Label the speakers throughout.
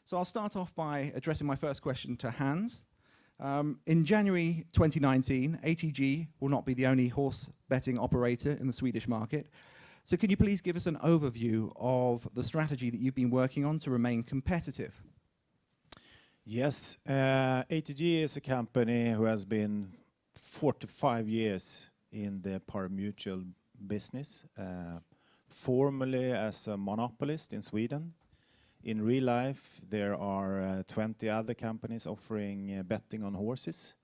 Speaker 1: So I'll start off by addressing my first question to Hans. In January 2019, ATG will not be the only horse betting operator in the Swedish market. So can you please give us an overview of the strategy that you've been working on to remain competitive?
Speaker 2: Yes, ATG is a company who has been 45 years in the pari-mutuel business, formerly as a monopolist in Sweden. In real life, there are 20 other companies offering betting on horses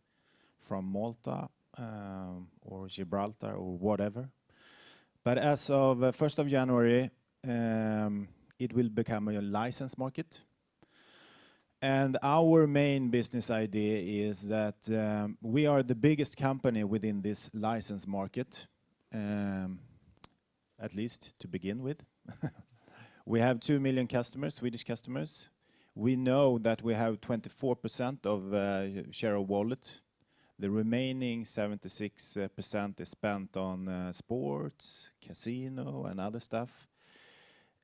Speaker 2: from Malta or Gibraltar or whatever. But as of 1st of January, it will become a license market. And our main business idea is that we are the biggest company within this license market, at least to begin with. We have 2 million customers, Swedish customers. We know that we have 24% of share of wallet. The remaining 76% is spent on sports, casino, and other stuff.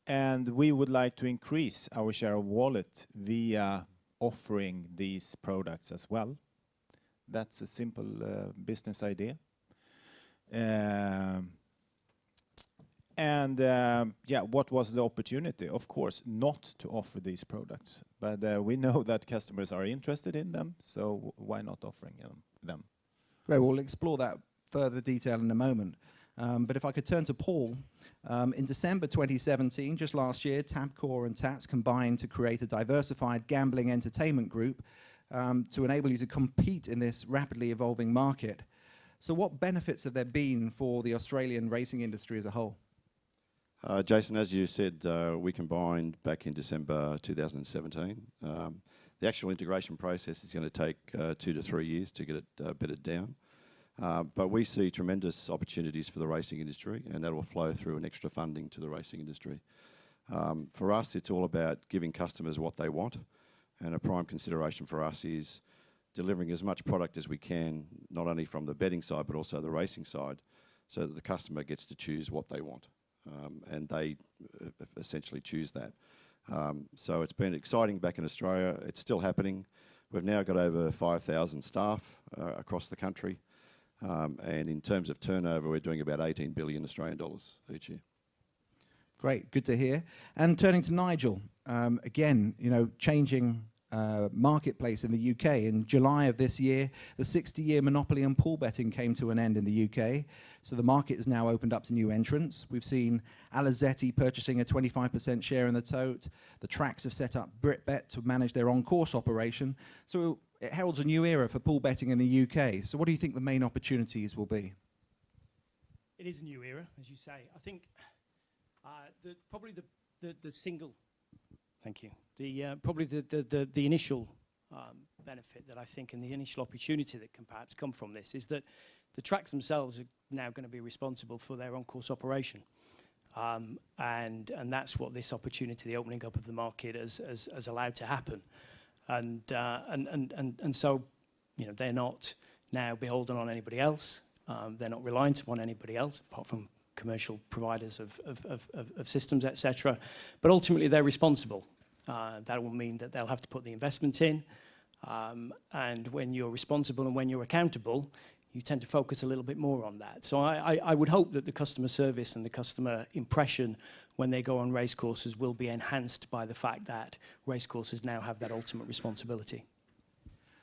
Speaker 2: And we would like to increase our share of wallet via offering these products as well. That's a simple business idea. Yeah, what was the opportunity? Of course, not to offer these products. But we know that customers are interested in them, so why not offering them?
Speaker 1: Great, we'll explore that further detail in a moment. But if I could turn to Paul, in December 2017, just last year, Tabcorp and Tats combined to create a diversified gambling entertainment group to enable you to compete in this rapidly evolving market. So what benefits have there been for the Australian racing industry as a whole?
Speaker 3: Jason, as you said, we combined back in December 2017. The actual integration process is going to take 2 to 3 years to get it bedded down. But we see tremendous opportunities for the racing industry, and that will flow through an extra funding to the racing industry. For us, it's all about giving customers what they want, and a prime consideration for us is delivering as much product as we can, not only from the betting side, but also the racing side, so that the customer gets to choose what they want. And they essentially choose that. So it's been exciting back in Australia. It's still happening. We've now got over 5,000 staff across the country. And in terms of turnover, we're doing about 18 billion Australian dollars each year.
Speaker 1: Great, good to hear. And turning to Nigel, again, you know, changing marketplace in the UK. In July of this year, the 60-year monopoly on pool betting came to an end in the UK. So the market is now opened up to new entrants. We've seen Alizeti purchasing a 25% share in the tote. The tracks have set up BritBet to manage their on-course operation. So it heralds a new era for pool betting in the UK. So what do you think the main opportunities will be?
Speaker 4: It is a new era, as you say. I think probably the single... Thank you. Probably the initial benefit that I think and the initial opportunity that can perhaps come from this is that the tracks themselves are now going to be responsible for their on-course operation. And that's what this opportunity, the opening up of the market, has allowed to happen. And so, you know, they're not now beholden on anybody else. They're not reliant upon anybody else, apart from commercial providers of systems, etc. But ultimately, they're responsible. That will mean that they'll have to put the investment in. And when you're responsible and when you're accountable, you tend to focus a little bit more on that. So I would hope that the customer service and the customer impression when they go on racecourses will be enhanced by the fact that racecourses now have that ultimate responsibility.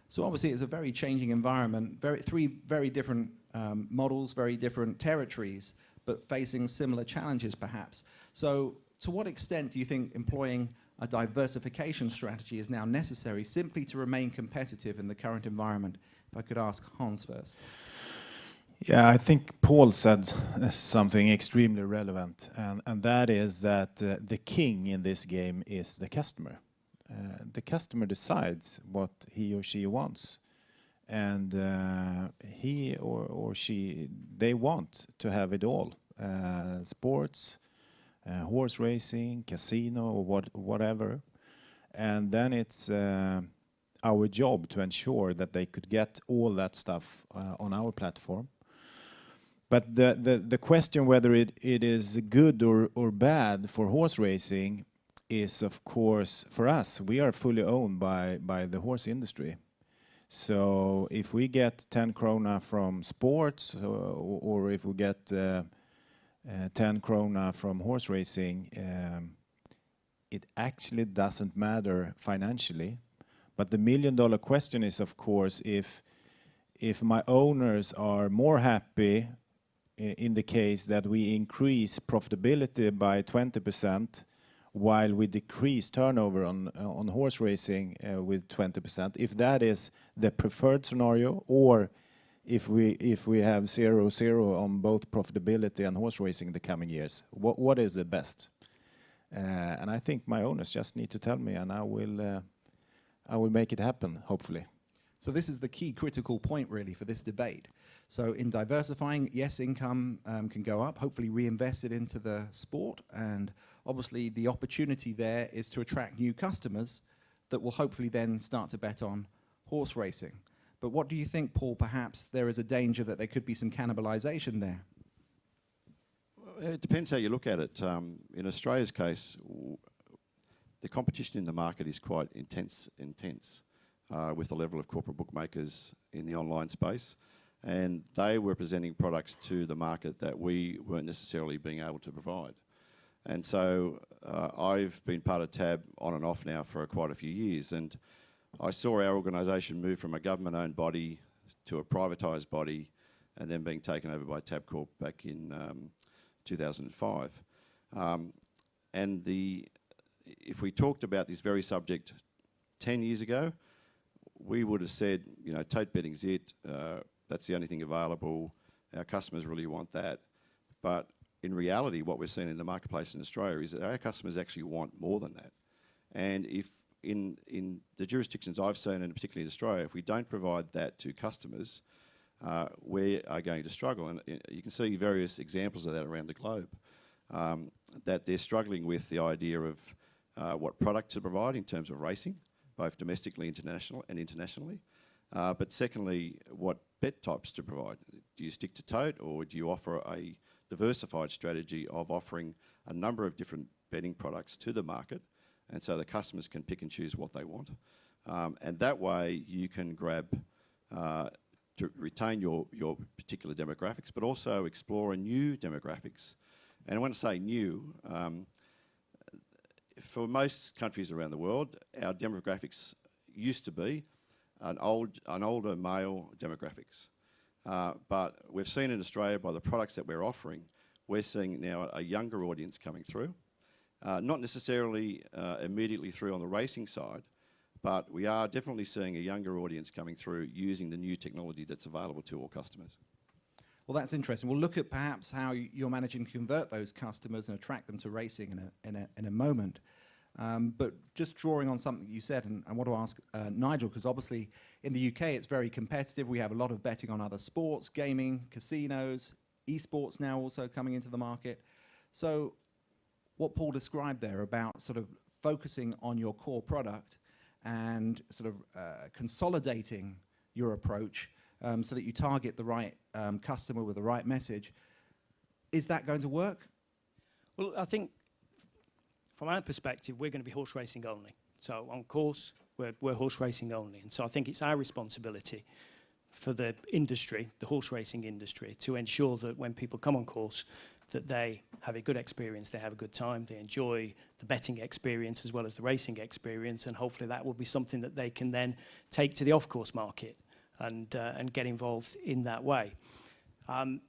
Speaker 1: So obviously it's a very changing environment, three very different models, very different territories, but facing similar challenges perhaps. So to what extent do you think employing a diversification strategy is now necessary simply to remain competitive in the current environment? If I could ask Hans first.
Speaker 2: Yeah, I think Paul said something extremely relevant, and that is that the king in this game is the customer. The customer decides what he or she wants, and he or she, they want to have it all. Sports, horse racing, casino, or whatever. And then it's our job to ensure that they could get all that stuff on our platform. But the question whether it is good or bad for horse racing is, of course, for us, we are fully owned by the horse industry. So if we get 10 krona from sports, or if we get 10 krona from horse racing, it actually doesn't matter financially. But the million-dollar question is, of course, if my owners are more happy in the case that we increase profitability by 20% while we decrease turnover on horse racing with 20%, if that is the preferred scenario, or if we have 0-0 on both profitability and horse racing in the coming years, what is the best? And I think my owners just need to tell me, and I will make it happen, hopefully.
Speaker 1: So this is the key critical point, really, for this debate. So in diversifying, yes, income can go up, hopefully reinvest it into the sport, and obviously the opportunity there is to attract new customers that will hopefully then start to bet on horse racing. But what do you think, Paul? Perhaps there is a danger that there could be some cannibalization there?
Speaker 3: It depends how you look at it. In Australia's case, the competition in the market is quite intense with the level of corporate bookmakers in the online space. And they were presenting products to the market that we weren't necessarily being able to provide. And so I've been part of TAB on and off now for quite a few years, and I saw our organisation move from a government-owned body to a privatised body, and then being taken over by Tabcorp back in 2005. And if we talked about this very subject 10 years ago, we would have said, you know, tote betting's it, that's the only thing available, our customers really want that. But in reality, what we're seeing in the marketplace in Australia is that our customers actually want more than that. And if in the jurisdictions I've seen, and particularly in Australia, if we don't provide that to customers, we are going to struggle. And you can see various examples of that around the globe, that they're struggling with the idea of what product to provide in terms of racing, both domestically, internationally. But secondly, what bet types to provide. Do you stick to tote, or do you offer a diversified strategy of offering a number of different betting products to the market, and so the customers can pick and choose what they want? And that way you can grab, to retain your particular demographics, but also explore new demographics. And when I say new, for most countries around the world, our demographics used to be an older male demographics. But we've seen in Australia, by the products that we're offering, we're seeing now a younger audience coming through. Not necessarily immediately through on the racing side, but we are definitely seeing a younger audience coming through using the new technology that's available to all customers.
Speaker 1: Well, that's interesting. We'll look at perhaps how you're managing to convert those customers and attract them to racing in a moment. But just drawing on something you said, and I want to ask Nigel, because obviously in the UK it's very competitive. We have a lot of betting on other sports, gaming, casinos, esports now also coming into the market. So what Paul described there about sort of focusing on your core product and sort of consolidating your approach so that you target the right customer with the right message, is that going to work?
Speaker 4: Well, I think from our perspective, we're going to be horse racing only. So on course, we're horse racing only. And so I think it's our responsibility for the industry, the horse racing industry, to ensure that when people come on course, that they have a good experience, they have a good time, they enjoy the betting experience as well as the racing experience, and hopefully that will be something that they can then take to the off-course market and get involved in that way. I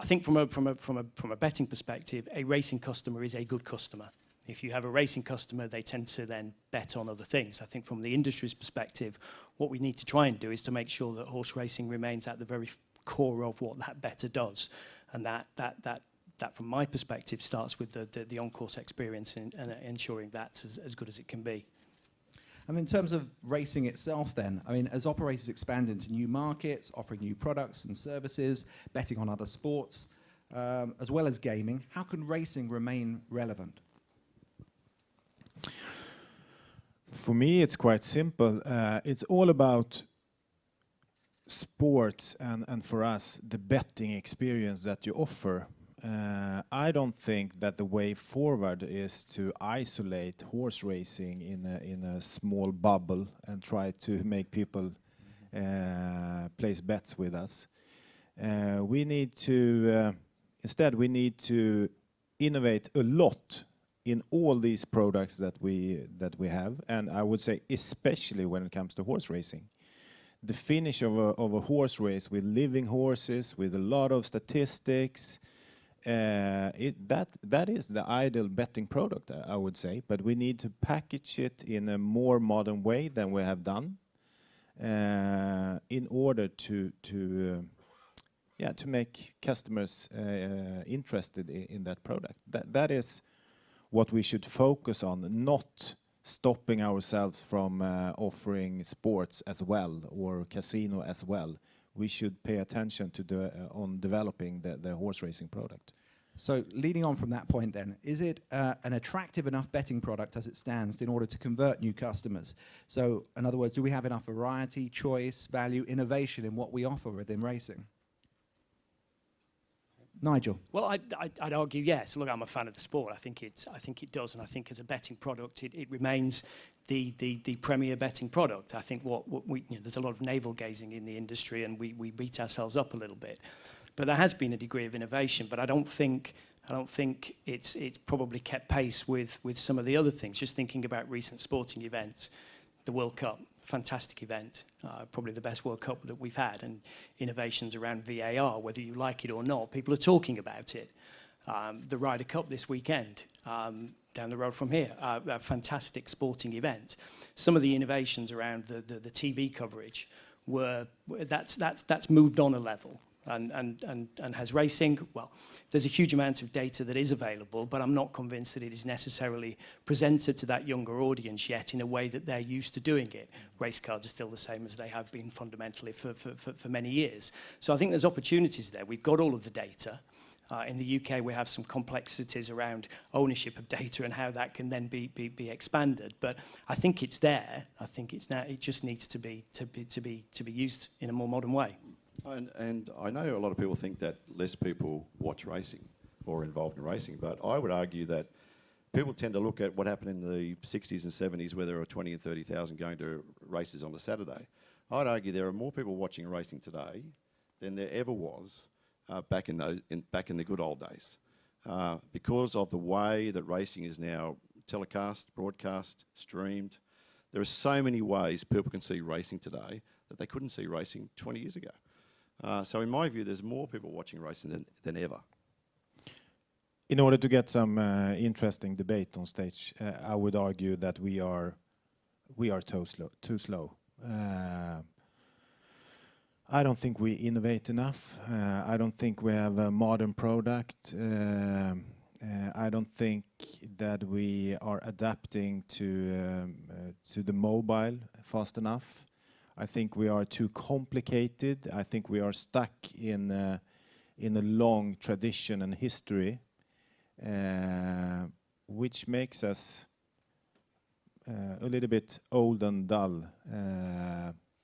Speaker 4: think from a betting perspective, a racing customer is a good customer. If you have a racing customer, they tend to then bet on other things. I think from the industry's perspective, what we need to try and do is to make sure that horse racing remains at the very core of what that bettor does, and that from my perspective starts with the on-course experience and ensuring that's as good as it can be.
Speaker 1: And in terms of racing itself then, I mean, as operators expand into new markets, offering new products and services, betting on other sports, as well as gaming, how can racing remain relevant?
Speaker 2: For me, it's quite simple. It's all about sports and for us, the betting experience that you offer I don't think that the way forward is to isolate horse racing in a small bubble and try to make people place bets with us. We need to instead we need to innovate a lot in all these products that we have, and I would say especially when it comes to horse racing. The finish of a horse race with living horses, with a lot of statistics, that is the ideal betting product, I would say. But we need to package it in a more modern way than we have done, in order to make customers interested in that product. That is what we should focus on, not stopping ourselves from offering sports as well or casino as well. We should pay attention to on developing the horse racing product.
Speaker 1: So leading on from that point then, is it an attractive enough betting product as it stands in order to convert new customers? So in other words, do we have enough variety, choice, value, innovation in what we offer within racing? Nigel.
Speaker 4: Well, I'd argue yes. Look, I'm a fan of the sport. I think it does, and I think as a betting product, it remains the premier betting product. I think what we there's a lot of navel gazing in the industry, and we beat ourselves up a little bit. But there has been a degree of innovation, but I don't think it's probably kept pace with some of the other things. Just thinking about recent sporting events, the World Cup, fantastic event, probably the best World Cup that we've had, and innovations around VAR, whether you like it or not, people are talking about it. The Ryder Cup this weekend, down the road from here, a fantastic sporting event. Some of the innovations around the TV coverage that's moved on a level. And has racing, well, there's a huge amount of data that is available, but I'm not convinced that it is necessarily presented to that younger audience yet in a way that they're used to doing it. Race cards are still the same as they have been fundamentally for many years. So I think there's opportunities there. We've got all of the data. In the UK, we have some complexities around ownership of data and how that can then be expanded. But I think it's there. I think it's now. It just needs to be used in a more modern way.
Speaker 3: And I know a lot of people think that less people watch racing or are involved in racing, but I would argue that people tend to look at what happened in the 60s and 70s where there were 20 and 30,000 going to races on a Saturday. I'd argue there are more people watching racing today than there ever was back in the good old days, because of the way that racing is now telecast, broadcast, streamed. There are so many ways people can see racing today that they couldn't see racing 20 years ago. So in my view, there's more people watching racing than ever.
Speaker 2: In order to get some interesting debate on stage, I would argue that we are too slow. I don't think we innovate enough. I don't think we have a modern product. I don't think that we are adapting to the mobile fast enough. I think we are too complicated. I think we are stuck in a long tradition and history, which makes us a little bit old and dull,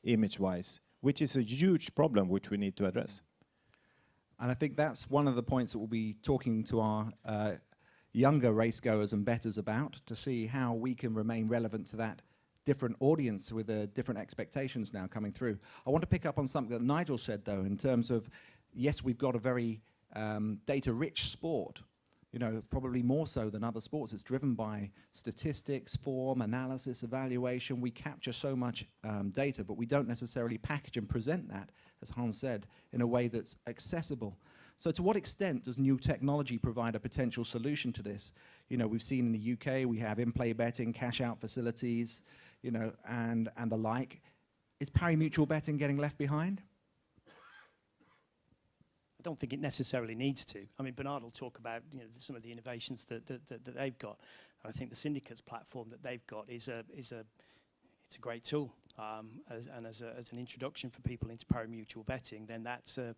Speaker 2: image-wise, which is a huge problem which we need to address.
Speaker 1: And I think that's one of the points that we'll be talking to our younger racegoers and bettors about, to see how we can remain relevant to that different audience with different expectations now coming through. I want to pick up on something that Nigel said, though, in terms of, yes, we've got a very data-rich sport, probably more so than other sports. It's driven by statistics, form, analysis, evaluation. We capture so much data, but we don't necessarily package and present that, as Hans said, in a way that's accessible. So to what extent does new technology provide a potential solution to this? We've seen in the UK, we have in-play betting, cash-out facilities, and the like. Is pari-mutual betting getting left behind?
Speaker 4: I don't think it necessarily needs to. I mean, Bernard will talk about some of the innovations that they've got. And I think the syndicates platform that they've got it's a great tool. As an introduction for people into pari-mutual betting, then that's a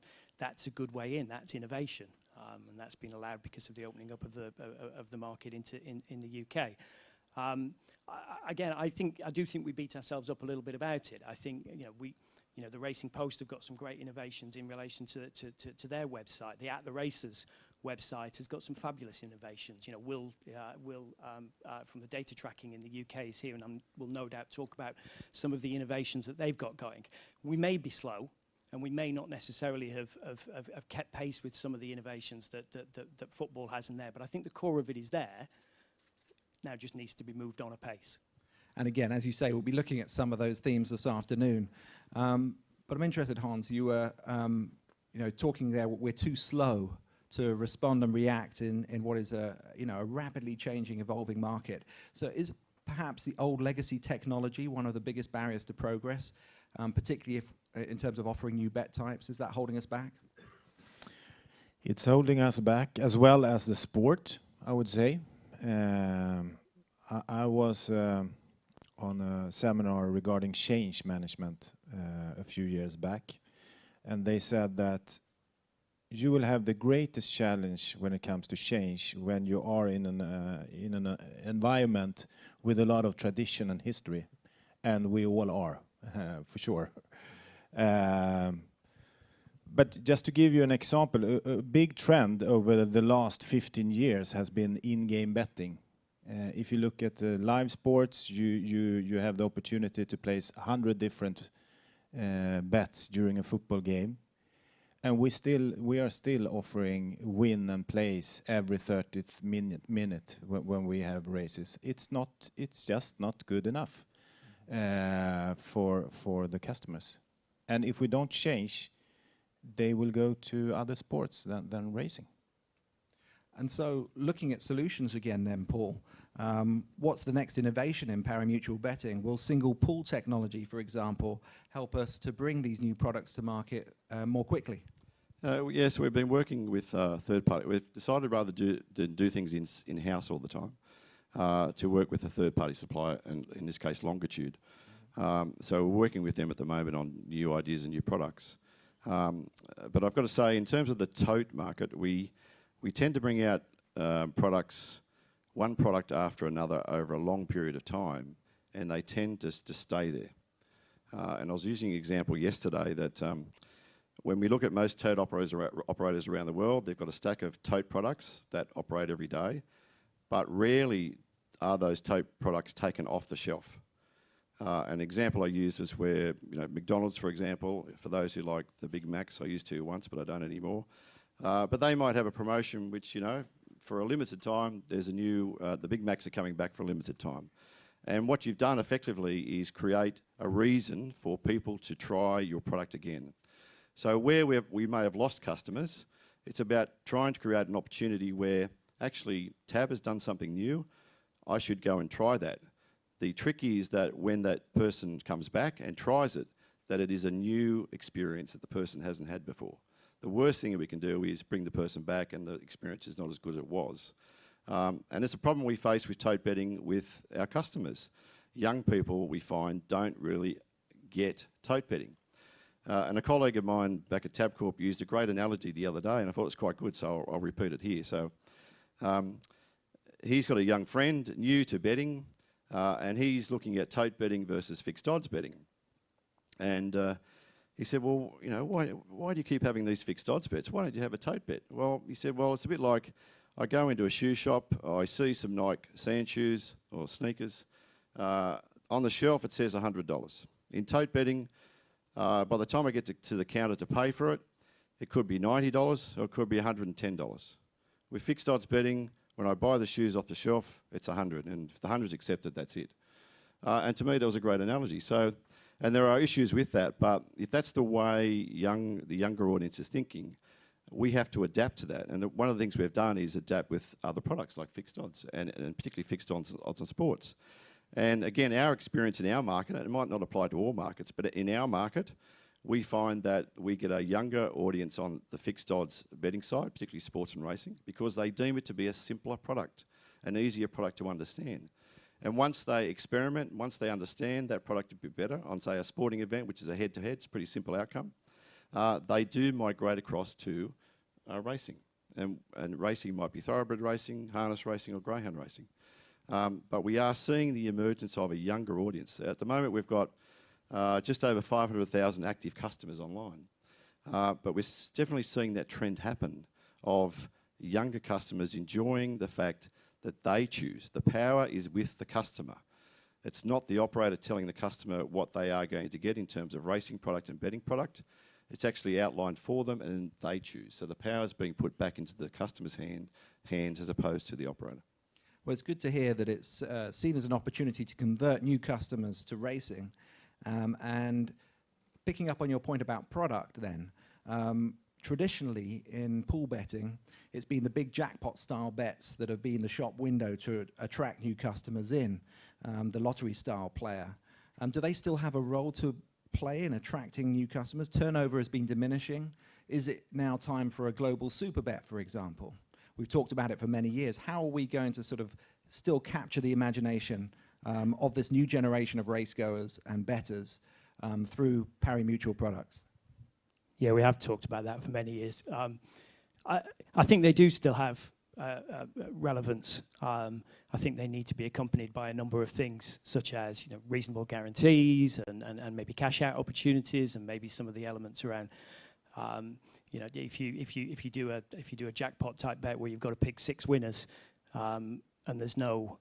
Speaker 4: good way in. That's innovation, and that's been allowed because of the opening up of the market in the UK. Again, I do think we beat ourselves up a little bit about it. I think the Racing Post have got some great innovations in relation to their website. The At the Races website has got some fabulous innovations. You know, Will from the data tracking in the UK is here, and will no doubt talk about some of the innovations that they've got going. We may be slow, and we may not necessarily have kept pace with some of the innovations that football has in there. But I think the core of it is there. Now just needs to be moved on a pace.
Speaker 1: And again, as you say, we'll be looking at some of those themes this afternoon. But I'm interested, Hans, you were talking there, we're too slow to respond and react in what is a rapidly changing, evolving market. So is perhaps the old legacy technology one of the biggest barriers to progress, particularly if in terms of offering new bet types? Is that holding us back?
Speaker 2: It's holding us back, as well as the sport, I would say. I was on a seminar regarding change management a few years back, and they said that you will have the greatest challenge when it comes to change when you are in an environment with a lot of tradition and history, and we all are, for sure. But just to give you an example, a big trend over the last 15 years has been in-game betting. If you look at the live sports, you have the opportunity to place 100 different bets during a football game, and we are still offering win and plays every 30th minute when we have races. It's just not good enough for the customers, and if we don't change, they will go to other sports than racing.
Speaker 1: And so, looking at solutions again then, Paul, what's the next innovation in pari-mutuel betting? Will single pool technology, for example, help us to bring these new products to market more quickly?
Speaker 3: Yes, we've been working with third party. We've decided rather than do things in-house all the time, to work with a third party supplier, and in this case, Longitude. So we're working with them at the moment on new ideas and new products. But I've got to say, in terms of the tote market, we tend to bring out products, one product after another over a long period of time, and they tend to stay there. And I was using an example yesterday that when we look at most tote operators around the world, they've got a stack of tote products that operate every day, but rarely are those tote products taken off the shelf. An example I used was where, McDonald's, for example, for those who like the Big Macs, I used to once, but I don't anymore. But they might have a promotion which, for a limited time, there's a new, the Big Macs are coming back for a limited time. And what you've done effectively is create a reason for people to try your product again. So where we may have lost customers, it's about trying to create an opportunity where actually Tab has done something new, I should go and try that. The trick is that when that person comes back and tries it, that it is a new experience that the person hasn't had before. The worst thing that we can do is bring the person back and the experience is not as good as it was. And it's a problem we face with tote betting with our customers. Young people, we find, don't really get tote betting. And a colleague of mine back at Tabcorp used a great analogy the other day, and I thought it was quite good, so I'll repeat it here. So he's got a young friend, new to betting, and he's looking at tote betting versus fixed odds betting. And he said, well, why do you keep having these fixed odds bets? Why don't you have a tote bet? Well, he said, well, it's a bit like I go into a shoe shop, I see some Nike sand shoes or sneakers. On the shelf, it says $100. In tote betting, by the time I get to the counter to pay for it, it could be $90 or it could be $110. With fixed odds betting, when I buy the shoes off the shelf, it's $100, and if the $100's accepted, that's it. And to me, that was a great analogy. So, and there are issues with that, but if that's the way the younger audience is thinking, we have to adapt to that. And one of the things we've done is adapt with other products like fixed odds, and particularly fixed odds on sports. And again, our experience in our market, and it might not apply to all markets, but in our market, we find that we get a younger audience on the fixed odds betting side, particularly sports and racing, because they deem it to be a simpler product, an easier product to understand. And once they experiment, once they understand that product to be better on, say, a sporting event, which is a head-to-head, it's a pretty simple outcome, they do migrate across to racing. And racing might be thoroughbred racing, harness racing, or greyhound racing. But we are seeing the emergence of a younger audience. At the moment, we've got just over 500,000 active customers online. But we're definitely seeing that trend happen of younger customers enjoying the fact that they choose. The power is with the customer. It's not the operator telling the customer what they are going to get in terms of racing product and betting product. It's actually outlined for them and they choose. So the power is being put back into the customer's hands as opposed to the operator.
Speaker 1: Well, it's good to hear that it's seen as an opportunity to convert new customers to racing. And picking up on your point about product then, traditionally in pool betting, it's been the big jackpot style bets that have been the shop window to attract new customers in, the lottery style player. Do they still have a role to play in attracting new customers? Turnover has been diminishing. Is it now time for a global super bet, for example? We've talked about it for many years. How are we going to sort of still capture the imagination of this new generation of racegoers and bettors through pari-mutuel products?
Speaker 4: Yeah, we have talked about that for many years. I think they do still have relevance. I think they need to be accompanied by a number of things, such as reasonable guarantees and maybe cash out opportunities, and maybe some of the elements around if you do a jackpot type bet where you've got to pick 6 winners and there's no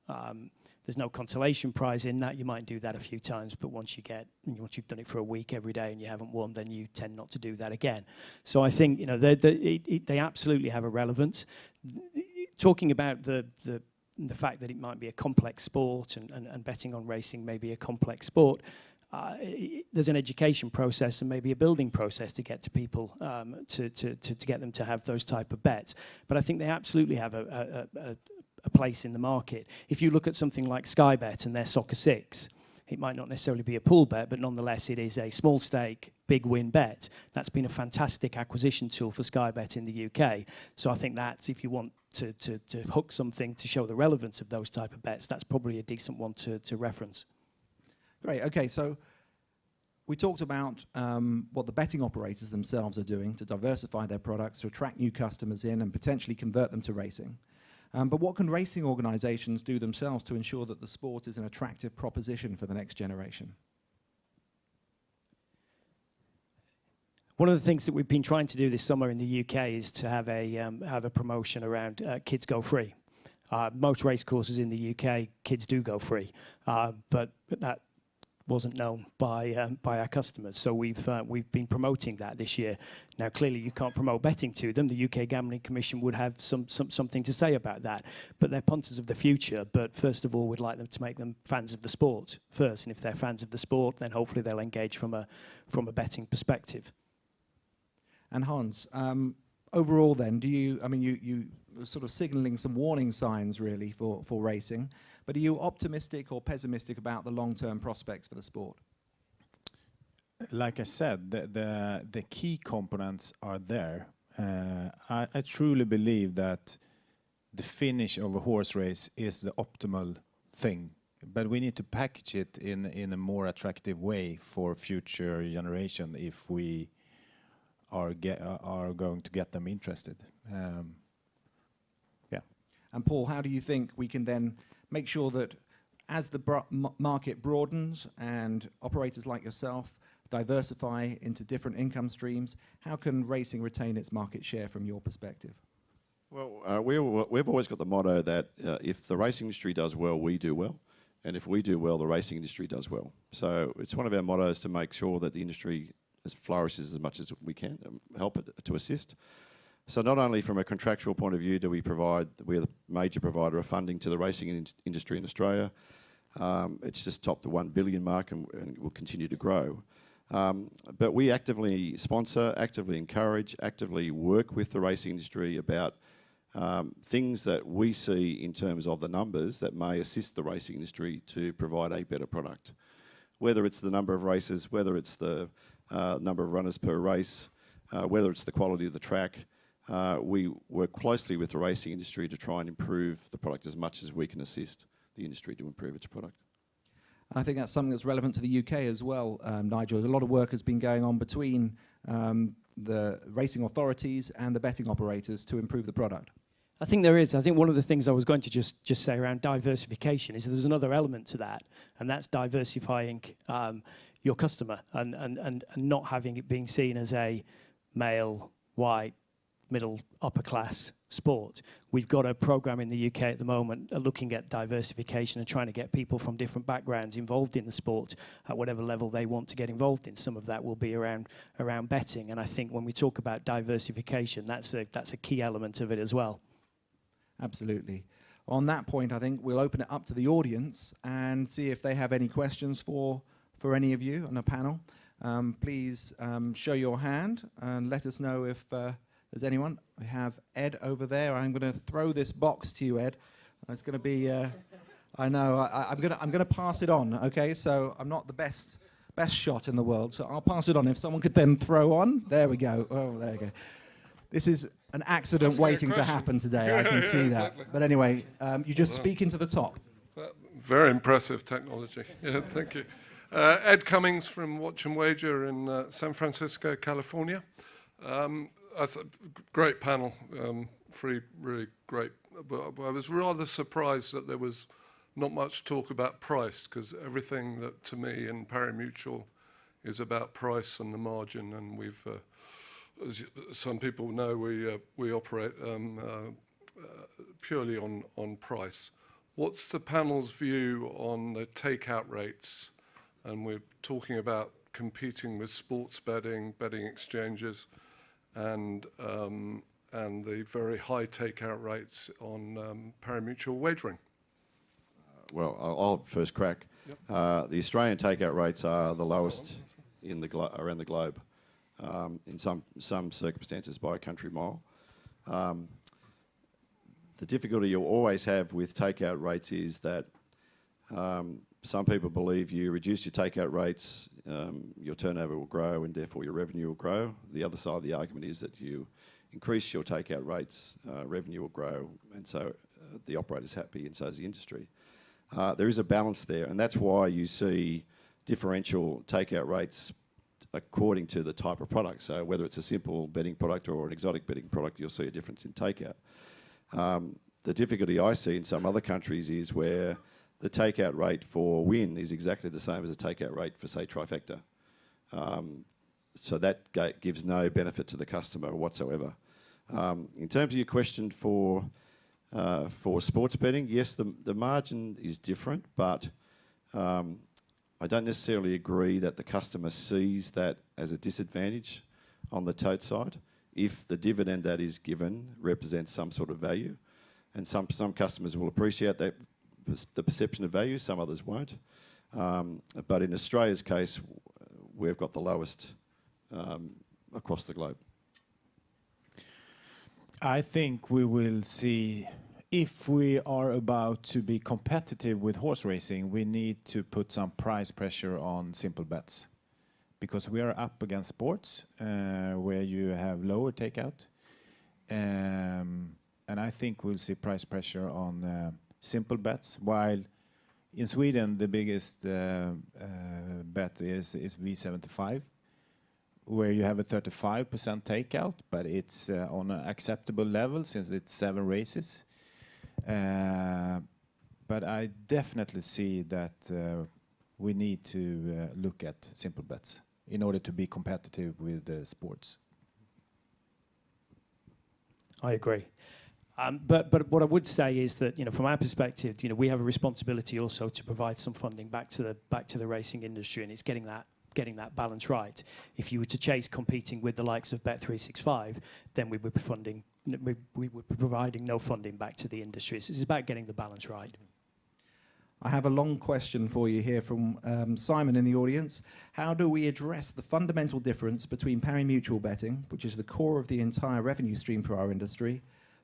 Speaker 4: consolation prize in that, you might do that a few times, but once you've done it for a week every day and you haven't won, then you tend not to do that again. So I think they absolutely have a relevance. Talking about the fact that it might be a complex sport and betting on racing may be a complex sport, there's an education process and maybe a building process to get to people to get them to have those type of bets. But I think they absolutely have a place in the market. If you look at something like Sky Bet and their Soccer 6, it might not necessarily be a pool bet, but nonetheless it is a small stake, big win bet. That's been a fantastic acquisition tool for Sky Bet in the UK. So I think that's, if you want to hook something to show the relevance of those type of bets, that's probably a decent one to reference.
Speaker 1: Great, okay, so we talked about what the betting operators themselves are doing to diversify their products, to attract new customers in and potentially convert them to racing. But what can racing organisations do themselves to ensure that the sport is an attractive proposition for the next generation?
Speaker 4: One of the things that we've been trying to do this summer in the UK is to have a promotion around Kids Go Free. Most race courses in the UK, kids do go free, but that wasn't known by our customers. So we've been promoting that this year. Now, clearly, you can't promote betting to them. The UK Gambling Commission would have something to say about that. But they're punters of the future. But first of all, we'd like them to make them fans of the sport first. And if they're fans of the sport, then hopefully they'll engage from a betting perspective.
Speaker 1: And Hans, overall then, you were sort of signalling some warning signs really for racing, but are you optimistic or pessimistic about the long-term prospects for the sport?
Speaker 2: Like I said, the key components are there. I truly believe that the finish of a horse race is the optimal thing, but we need to package it in a more attractive way for future generation if we are going to get them interested. Yeah.
Speaker 1: And Paul, how do you think we can then make sure that as the market broadens and operators like yourself diversify into different income streams, how can racing retain its market share from your perspective?
Speaker 3: Well, we've always got the motto that if the racing industry does well, we do well. And if we do well, the racing industry does well. So it's one of our mottos to make sure that the industry flourishes as much as we can, help it to assist. So not only from a contractual point of view we're the major provider of funding to the racing industry in Australia. It's just topped the 1 billion mark and will continue to grow. But we actively sponsor, actively encourage, actively work with the racing industry about things that we see in terms of the numbers that may assist the racing industry to provide a better product. Whether it's the number of races, whether it's the number of runners per race, whether it's the quality of the track, we work closely with the racing industry to try and improve the product as much as we can assist the industry to improve its product.
Speaker 1: I think that's something that's relevant to the UK as well, Nigel. A lot of work has been going on between the racing authorities and the betting operators to improve the product.
Speaker 4: I think there is. I think one of the things I was going to just say around diversification is that there's another element to that, and that's diversifying your customer and not having it being seen as a male, white, middle, upper class sport. We've got a program in the UK at the moment looking at diversification and trying to get people from different backgrounds involved in the sport at whatever level they want to get involved in. Some of that will be around betting, and I think when we talk about diversification, that's a key element of it as well.
Speaker 1: Absolutely. On that point, I think we'll open it up to the audience and see if they have any questions for any of you on the panel. Please show your hand and let us know if there's anyone. We have Ed over there. I'm going to throw this box to you, Ed. It's going to be. I know. I'm going to pass it on. Okay. So I'm not the best shot in the world. So I'll pass it on. If someone could then throw on. There we go. Oh, there you go. This is an accident waiting to happen today. I can see that. Exactly. But anyway, you just speak into the top.
Speaker 5: Very impressive technology. Yeah, thank you. Ed Cummings from Watch and Wager in San Francisco, California. Great panel, three really great. But I was rather surprised that there was not much talk about price, because everything that to me in pari-mutuel is about price and the margin, and we've, as some people know, we operate purely on price. What's the panel's view on the takeout rates? And we're talking about competing with sports betting exchanges, and the very high takeout rates on pari-mutuel wagering.
Speaker 3: Well, I'll first crack. Yep. The Australian takeout rates are the lowest in around the globe, in some circumstances by a country mile. The difficulty you'll always have with takeout rates is that some people believe you reduce your takeout rates, your turnover will grow and therefore your revenue will grow. The other side of the argument is that you increase your takeout rates, revenue will grow, and so the operator's happy and so is the industry. There is a balance there, and that's why you see differential takeout rates according to the type of product. So whether it's a simple betting product or an exotic betting product, you'll see a difference in takeout. The difficulty I see in some other countries is where the takeout rate for win is exactly the same as the takeout rate for, say, trifecta. So that gives no benefit to the customer whatsoever. In terms of your question for sports betting, yes, the margin is different, but I don't necessarily agree that the customer sees that as a disadvantage on the tote side if the dividend that is given represents some sort of value. And some customers will appreciate that, the perception of value, some others won't. But in Australia's case, we've got the lowest across the globe.
Speaker 2: I think we will see, if we are about to be competitive with horse racing, we need to put some price pressure on simple bets, because we are up against sports where you have lower takeout. And I think we'll see price pressure on simple bets, while in Sweden the biggest bet is V75, where you have a 35% takeout, but it's on an acceptable level since it's 7 races. But I definitely see that we need to look at simple bets in order to be competitive with the sports.
Speaker 4: I agree. But what I would say is that, from our perspective, we have a responsibility also to provide some funding back to the racing industry, and it's getting that balance right. If you were to chase competing with the likes of Bet365, then we would be providing no funding back to the industry. So it's about getting the balance right.
Speaker 1: I have a long question for you here from Simon in the audience. How do we address the fundamental difference between pari-mutuel betting, which is the core of the entire revenue stream for our industry,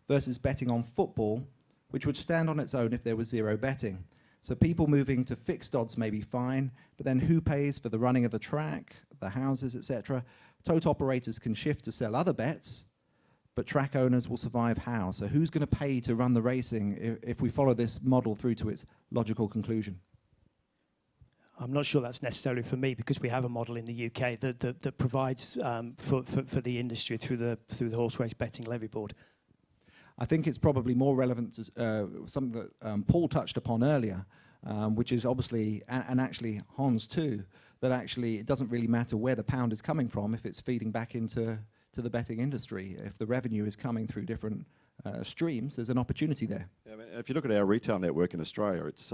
Speaker 1: versus betting on football, which would stand on its own if there was zero betting? So people moving to fixed odds may be fine, but then who pays for the running of the track, the houses, etc.? Tote operators can shift to sell other bets, but track owners will survive how? So who's going to pay to run the racing if we follow this model through to its logical conclusion?
Speaker 4: I'm not sure that's necessarily for me, because we have a model in the UK that provides for the industry through the horse race betting levy board.
Speaker 1: I think it's probably more relevant to something that Paul touched upon earlier, which is obviously, and actually Hans too, that actually it doesn't really matter where the pound is coming from if it's feeding back into to the betting industry. If the revenue is coming through different streams, there's an opportunity there.
Speaker 3: Yeah, I mean, if you look at our retail network in Australia, it's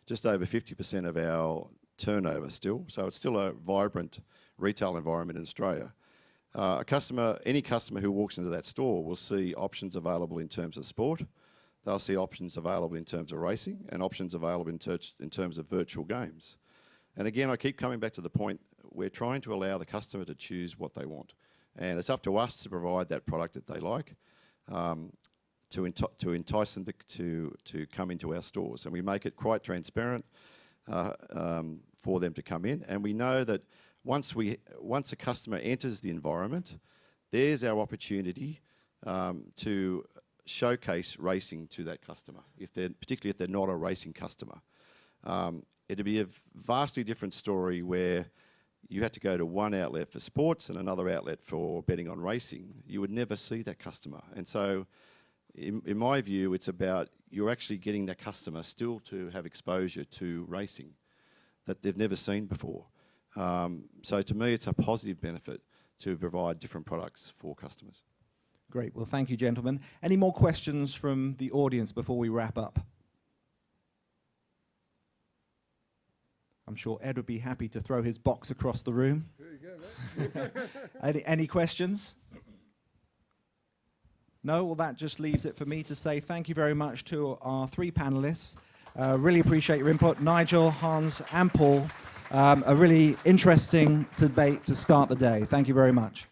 Speaker 3: just over 50% of our turnover still. So it's still a vibrant retail environment in Australia. Any customer who walks into that store will see options available in terms of sport. They'll see options available in terms of racing and options available in terms of virtual games. And again, I keep coming back to the point, we're trying to allow the customer to choose what they want. And it's up to us to provide that product that they like, to entice them to come into our stores. And we make it quite transparent for them to come in. And we know that once a customer enters the environment, there's our opportunity to showcase racing to that customer, particularly if they're not a racing customer. It'd be a vastly different story where you had to go to one outlet for sports and another outlet for betting on racing. You would never see that customer. And so in my view, it's about you're actually getting that customer still to have exposure to racing that they've never seen before. So to me, it's a positive benefit to provide different products for customers.
Speaker 1: Great. Well, thank you, gentlemen. Any more questions from the audience before we wrap up? I'm sure Ed would be happy to throw his box across the room.
Speaker 5: There you go, mate.
Speaker 1: Any questions? No? Well, that just leaves it for me to say thank you very much to our three panelists. Really appreciate your input. Nigel, Hans, and Paul. A really interesting debate to start the day. Thank you very much.